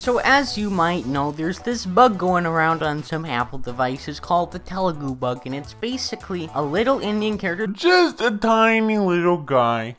So as you might know, there's this bug going around on some Apple devices called the Telugu Bug, and it's basically a little Indian character, Just a tiny little guy.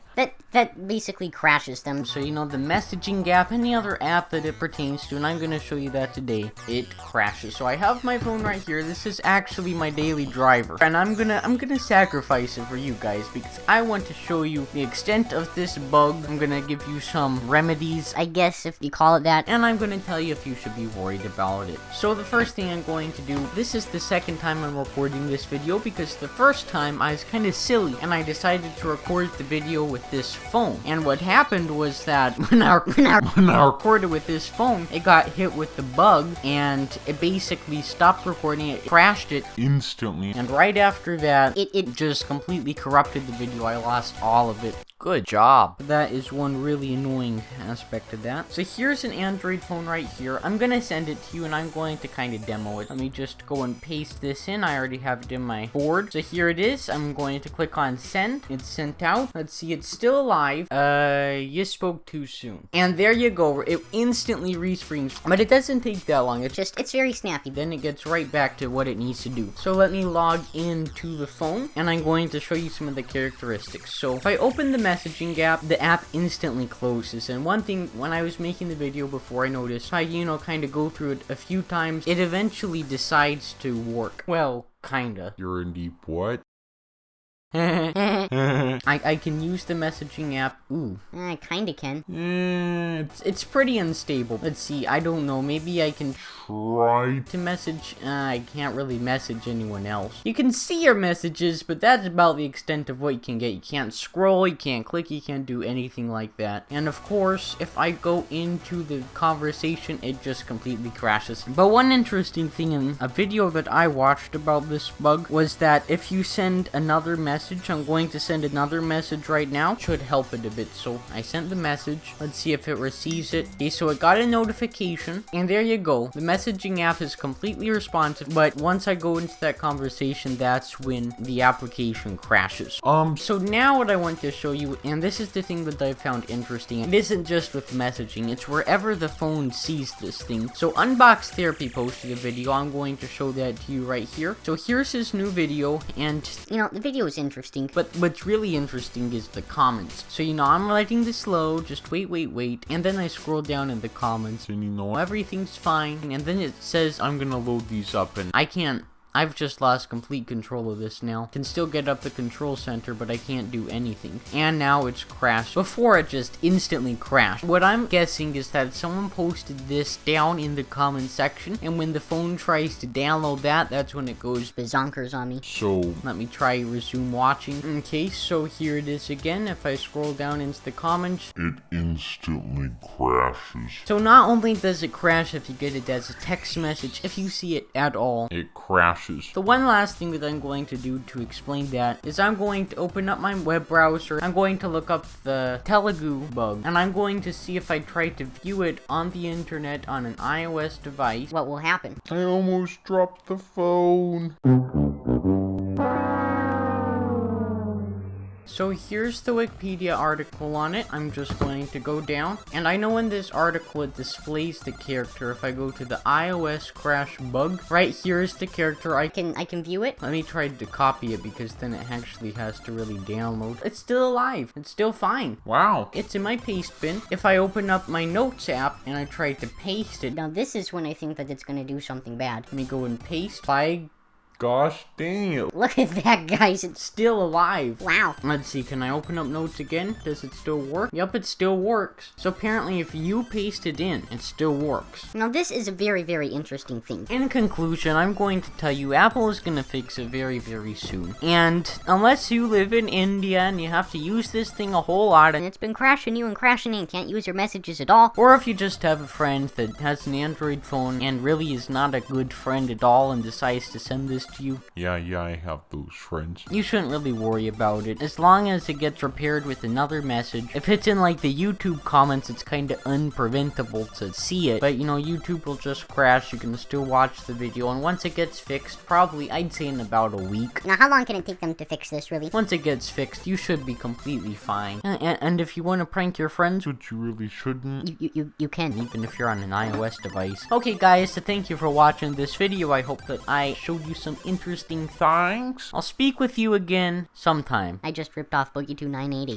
That basically crashes them. so you know, the messaging app, any other app that it pertains to, and I'm gonna show you that today, it crashes. So I have my phone right here. This is actually my daily driver, and I'm gonna sacrifice it for you guys because I want to show you the extent of this bug. I'm gonna give you some remedies, I guess if you call it that. and I'm gonna tell you if you should be worried about it. So the first thing I'm going to do, this is the second time I'm recording this video because the first time I was kind of silly and I decided to record the video with this phone. And what happened was that when I recorded with this phone, it got hit with the bug and it basically stopped recording, it crashed it, Instantly. and right after that, It just completely corrupted the video. I lost all of it. Good job. That is one really annoying aspect of that. So here's an Android phone right here. I'm gonna send it to you and I'm going to kind of demo it. Let me just go and paste this in. I already have it in my board. So here it is. I'm going to click on send. It's sent out. Let's see, it's still alive. You spoke too soon. And there you go. It instantly resprings. But it doesn't take that long. it's very snappy. Then it gets right back to what it needs to do. So let me log into the phone and I'm going to show you some of the characteristics. So if I open the messaging app, the app instantly closes. And one thing, when I was making the video before, I noticed I, kind of go through it a few times. It eventually decides to work. Well, kinda. You're in deep what? I can use the messaging app. Ooh. I kinda can. It's pretty unstable. Let's see, I don't know. Maybe I can Try. to message. I can't really message anyone else. You can see your messages, but that's about the extent of what you can get. You can't scroll, you can't click, you can't do anything like that. And of course, if I go into the conversation, it just completely crashes. But one interesting thing in a video that I watched about this bug was that if you send another message, I'm going to send another message right now, should help it a bit. So I sent the message. Let's see if it receives it. Okay, so it got a notification, and there you go. The messaging app is completely responsive, but once I go into that conversation, that's when the application crashes. So now what I want to show you, and this is the thing that I found interesting, it isn't just with messaging, it's wherever the phone sees this thing. So Unbox Therapy posted a video. I'm going to show that to you right here. So here's his new video, and The video is interesting. but what's really interesting is the comments. So I'm letting this load, just wait, and then I scroll down in the comments, And you know what? everything's fine, and then it says I'm gonna load these up and I've just lost complete control of this now. Can still get up the control center, but I can't do anything. And now it's crashed. Before it just instantly crashed. What I'm guessing is that someone posted this down in the comment section, and when the phone tries to download that, that's when it goes Bazonkers on me. so Let me try resume watching. Okay, so here it is again. If I scroll down into the comments, it instantly crashes. so not only does it crash if you get it as a text message, if you see it at all. It crashes. The one last thing that I'm going to do to explain that is I'm going to open up my web browser. I'm going to look up the Telugu Bug, and I'm going to see if I try to view it on the internet on an iOS device. What will happen? I almost dropped the phone. So here's the Wikipedia article on it. I'm just going to go down, and I know in this article it displays the character. If I go to the iOS crash bug, right here is the character. I I can view it. Let me try to copy it because then it actually has to really download. It's still alive. It's still fine. Wow. It's in my paste bin. If I open up my notes app and I try to paste it, Now this is when I think that it's gonna do something bad. let me go and paste. By Gosh dang it. Look at that, guys. It's still alive. wow. Let's see, can I open up notes again? Does it still work? Yep, it still works. So apparently if you paste it in, it still works. Now this is a very, very interesting thing. In conclusion, I'm going to tell you Apple is going to fix it very, very soon. And unless you live in India and you have to use this thing a whole lot, And it's been crashing you and crashing and can't use your messages at all. or if you just have a friend that has an Android phone and really is not a good friend at all and decides to send this to you? Yeah, I have those friends. You shouldn't really worry about it. As long as it gets repaired with another message. If it's in like the YouTube comments, it's kind of unpreventable to see it. But you know, YouTube will just crash. You can still watch the video. And once it gets fixed, probably, I'd say in about a week. Now, how long can it take them to fix this, really? Once it gets fixed, you should be completely fine. And if you want to prank your friends, But you really shouldn't. You can. even if you're on an iOS device. Okay guys, so thank you for watching this video. I hope that I showed you some interesting things. Thanks. I'll speak with you again sometime. I just ripped off Boogie2988.